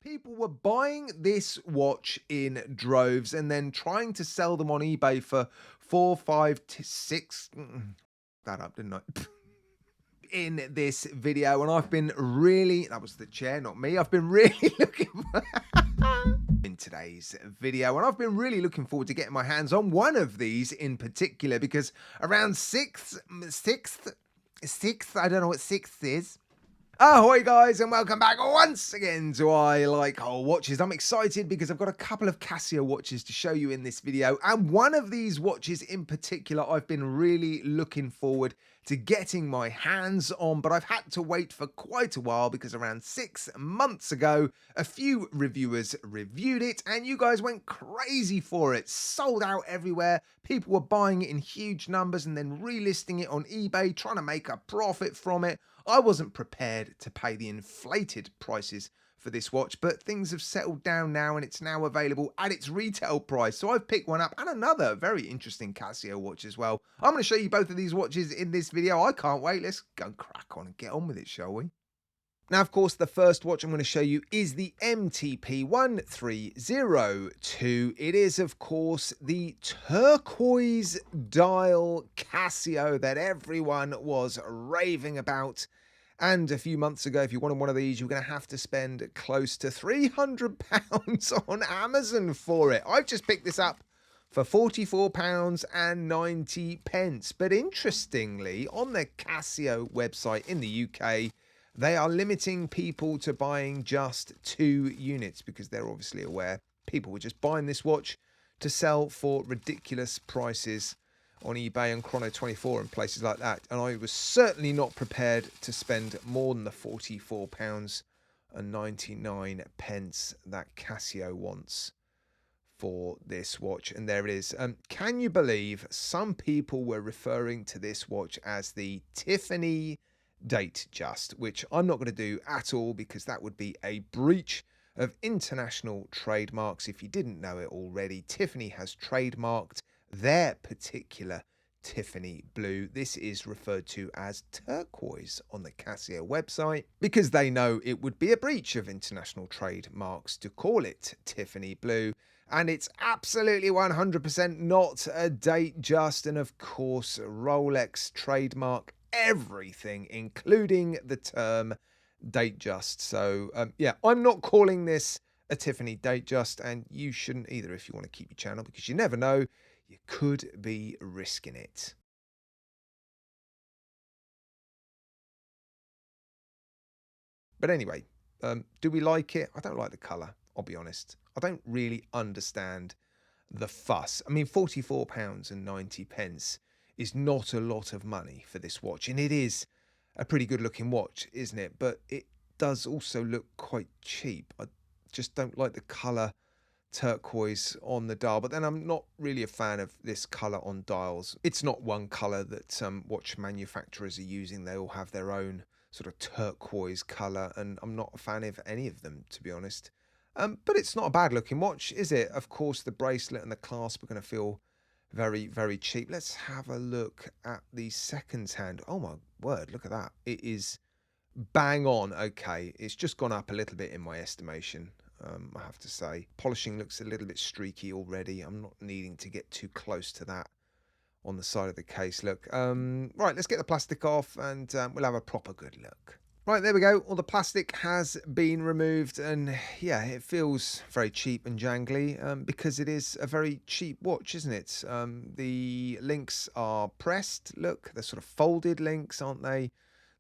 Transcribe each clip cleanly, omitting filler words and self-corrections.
People were buying this watch in droves and then trying to sell them on eBay for 4, 5, 6. That up, didn't I? In this video, and I've been really, that was the chair, not me. I've been really looking for in today's video, and I've been really looking forward to getting my hands on one of these in particular, because around sixth, I don't know what sixth is. Ahoy guys, and welcome back once again to I Like Old Watches. I'm excited because I've got a couple of Casio watches to show you in this video, and one of these watches in particular I've been really looking forward to getting my hands on, but I've had to wait for quite a while because around 6 months ago a few reviewers reviewed it and you guys went crazy for it. Sold out everywhere. People were buying it in huge numbers and then relisting it on eBay, trying to make a profit from it. I wasn't prepared to pay the inflated prices for this watch, but things have settled down now and it's now available at its retail price. So I've picked one up, and another very interesting Casio watch as well. I'm going to show you both of these watches in this video. I can't wait. Let's go crack on and get on with it, shall we? Now, of course, the first watch I'm going to show you is the MTP 1302. It is, of course, the turquoise dial Casio that everyone was raving about. And a few months ago, if you wanted one of these, you're going to have to spend close to £300 on Amazon for it. I've just picked this up for £44.90. But interestingly, on the Casio website in the UK, they are limiting people to buying just 2 units because they're obviously aware people were just buying this watch to sell for ridiculous prices on eBay and Chrono24 and places like that. And I was certainly not prepared to spend more than the £44.99 that Casio wants for this watch. And there it is. Can you believe some people were referring to this watch as the Tiffany Datejust, which I'm not going to do at all because that would be a breach of international trademarks. If you didn't know it already, Tiffany has trademarked their particular Tiffany blue. This is referred to as turquoise on the Casio website because they know it would be a breach of international trademarks to call it Tiffany blue. And it's absolutely 100% not a Datejust. And of course, Rolex trademark everything, including the term Datejust. So yeah, I'm not calling this a Tiffany Datejust, and you shouldn't either if you want to keep your channel, because you never know, you could be risking it. But anyway, do we like it? I don't like the colour, I'll be honest. I don't really understand the fuss. I mean, £44.90 is not a lot of money for this watch, and it is a pretty good looking watch, isn't it? But it does also look quite cheap. I just don't like the colour turquoise on the dial, but then I'm not really a fan of this colour on dials. It's not one colour that watch manufacturers are using. They all have their own sort of turquoise colour, and I'm not a fan of any of them, to be honest. But it's not a bad looking watch, is it? Of course, the bracelet and the clasp are going to feel very, very cheap. Let's have a look at the second hand. Oh my word, look at that. It is bang on. Okay, it's just gone up a little bit in my estimation, I have to say. Polishing looks a little bit streaky already. I'm not needing to get too close to that on the side of the case. Look, right, let's get the plastic off and we'll have a proper good look. Right, there we go. All the plastic has been removed, and yeah, it feels very cheap and jangly because it is a very cheap watch, isn't it? The links are pressed. Look, they're sort of folded links, aren't they?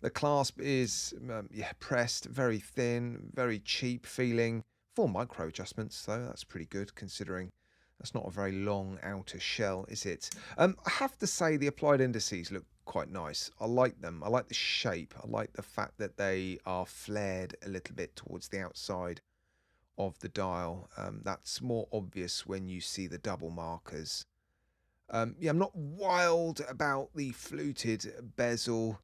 The clasp is, yeah, pressed, very thin, very cheap feeling. 4 micro adjustments, so that's pretty good considering that's not a very long outer shell, is it? I have to say the applied indices look quite nice. I like them. I like the shape. I like the fact that they are flared a little bit towards the outside of the dial. That's more obvious when you see the double markers. Yeah, I'm not wild about the fluted bezel,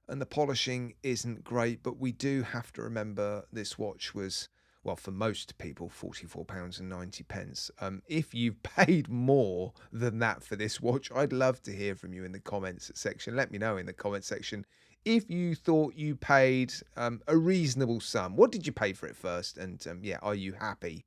and the polishing isn't great, but we do have to remember this watch was, well, for most people, £44.90. If you've paid more than that for this watch, I'd love to hear from you in the comments section. Let me know in the comment section if you thought you paid a reasonable sum. What did you pay for it first? And yeah, are you happy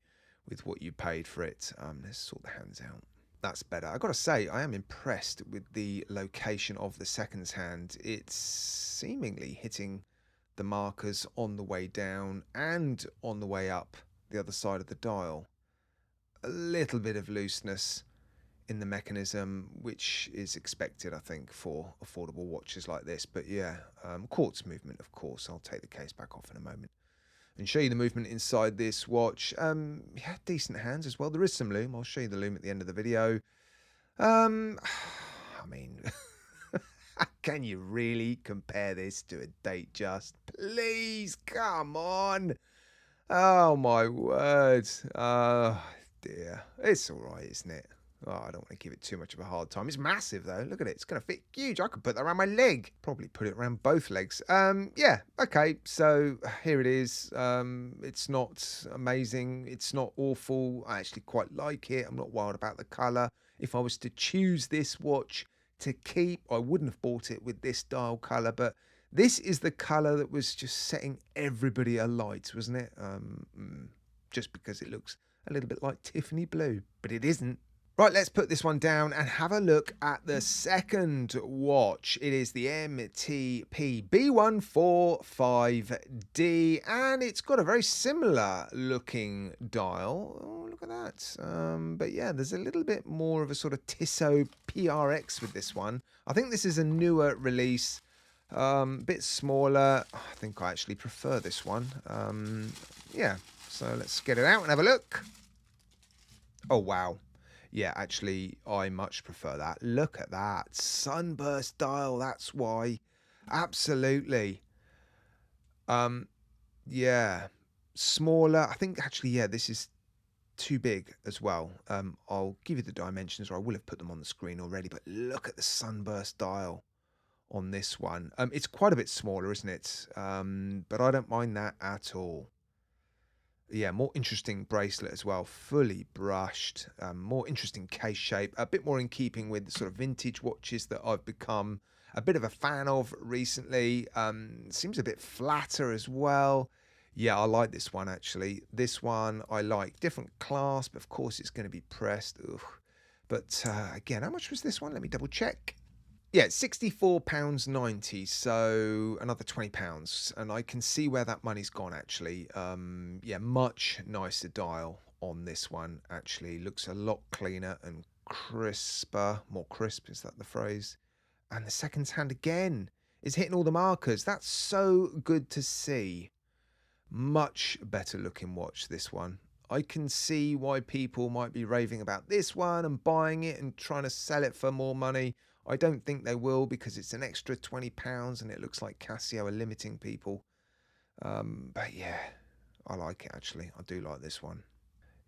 with what you paid for it? Let's sort the hands out. That's better. I gotta say, I am impressed with the location of the seconds hand. It's seemingly hitting the markers on the way down and on the way up the other side of the dial. A little bit of looseness in the mechanism, which is expected, I think, for affordable watches like this. But yeah, quartz movement, of course. I'll take the case back off in a moment and show you the movement inside this watch. Yeah, decent hands as well. There is some loom. I'll show you the loom at the end of the video. I mean, can you really compare this to a Datejust? Please, come on. Oh, my word. Oh, dear. It's all right, isn't it? Oh, I don't want to give it too much of a hard time. It's massive, though. Look at it. It's going to fit huge. I could put that around my leg. Probably put it around both legs. Yeah, okay. So here it is. It's not amazing. It's not awful. I actually quite like it. I'm not wild about the colour. If I was to choose this watch to keep, I wouldn't have bought it with this dial colour. But this is the colour that was just setting everybody alight, wasn't it? Just because it looks a little bit like Tiffany blue. But it isn't. Right, let's put this one down and have a look at the second watch. It is the MTP B145D, and it's got a very similar looking dial. Oh, look at that. But yeah, there's a little bit more of a sort of Tissot PRX with this one. I think this is a newer release, bit smaller. I think I actually prefer this one. Yeah, so let's get it out and have a look. Oh, wow. Yeah, actually, I much prefer that. Look at that. Sunburst dial, that's why. Absolutely. Yeah. Smaller. I think, actually, yeah, this is too big as well. I'll give you the dimensions, or I will have put them on the screen already, but look at the sunburst dial on this one. It's quite a bit smaller, isn't it? But I don't mind that at all. Yeah, more interesting bracelet as well, fully brushed, more interesting case shape, a bit more in keeping with the sort of vintage watches that I've become a bit of a fan of recently. Seems a bit flatter as well. Yeah, I like this one actually. This one I like. Different clasp, of course it's going to be pressed. Ugh. But again, how much was this one? Let me double check. Yeah, £64.90, so another £20, and I can see where that money's gone actually. Yeah, much nicer dial on this one actually. Looks a lot cleaner and crisper, more crisp, is that the phrase? And the seconds hand again is hitting all the markers. That's so good to see. Much better looking watch, this one. I can see why people might be raving about this one and buying it and trying to sell it for more money. I don't think they will, because it's an extra £20 and it looks like Casio are limiting people. But yeah, I like it actually. I do like this one.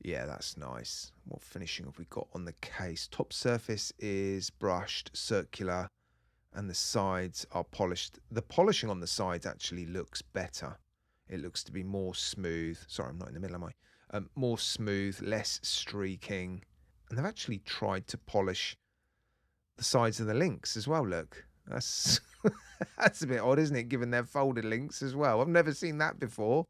Yeah, that's nice. What finishing have we got on the case? Top surface is brushed, circular, and the sides are polished. The polishing on the sides actually looks better. It looks to be more smooth. Sorry, I'm not in the middle, am I? More smooth, less streaking. And they've actually tried to polish the sides of the links as well. Look, that's that's a bit odd, isn't it, given they're folded links as well? I've never seen that before.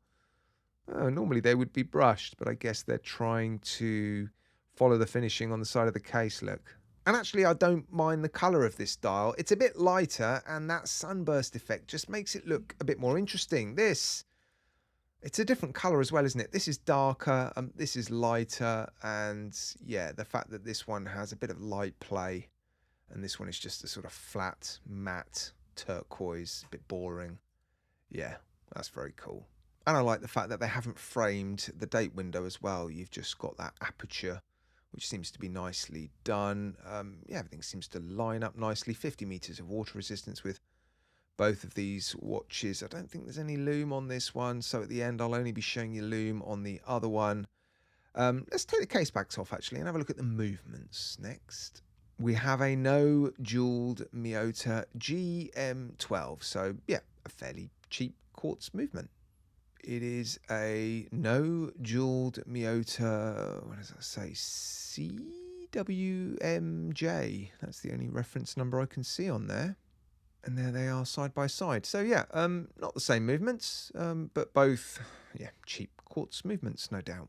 Normally they would be brushed, but I guess they're trying to follow the finishing on the side of the case. Look, and actually I don't mind the color of this dial. It's a bit lighter, and that sunburst effect just makes it look a bit more interesting. It's a different color as well, isn't it? This is darker, this is lighter, and yeah, the fact that this one has a bit of light play and this one is just a sort of flat, matte turquoise, a bit boring. Yeah, that's very cool. And I like the fact that they haven't framed the date window as well. You've just got that aperture, which seems to be nicely done. Yeah, everything seems to line up nicely. 50 meters of water resistance with both of these watches. I don't think there's any loom on this one, so at the end I'll only be showing you loom on the other one. Let's take the case backs off actually and have a look at the movements next. We have a no jeweled Miyota GM12, so yeah, a fairly cheap quartz movement. It is a no jeweled Miyota, what does that say, CWMJ. That's the only reference number I can see on there. And there they are side by side. So yeah, not the same movements, but both, yeah, cheap quartz movements, no doubt.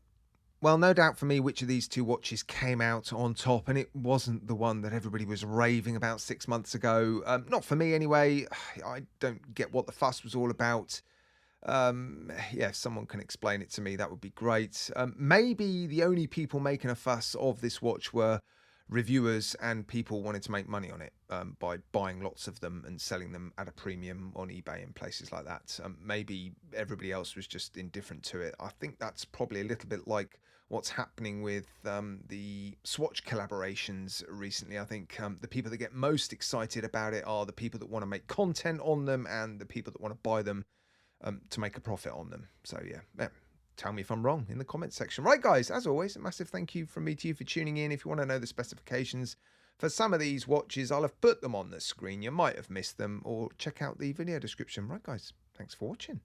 Well, no doubt for me which of these two watches came out on top, and it wasn't the one that everybody was raving about 6 months ago. Not for me anyway. I don't get what the fuss was all about. Yeah, if someone can explain it to me, that would be great. Maybe the only people making a fuss of this watch were reviewers and people wanting to make money on it by buying lots of them and selling them at a premium on eBay and places like that. Maybe everybody else was just indifferent to it. I think that's probably a little bit like what's happening with the Swatch collaborations recently. I think the people that get most excited about it are the people that want to make content on them and the people that want to buy them to make a profit on them. So yeah, tell me if I'm wrong in the comments section. Right, guys, as always, a massive thank you from me to you for tuning in. If you want to know the specifications for some of these watches, I'll have put them on the screen. You might have missed them, or check out the video description. Right, guys, thanks for watching.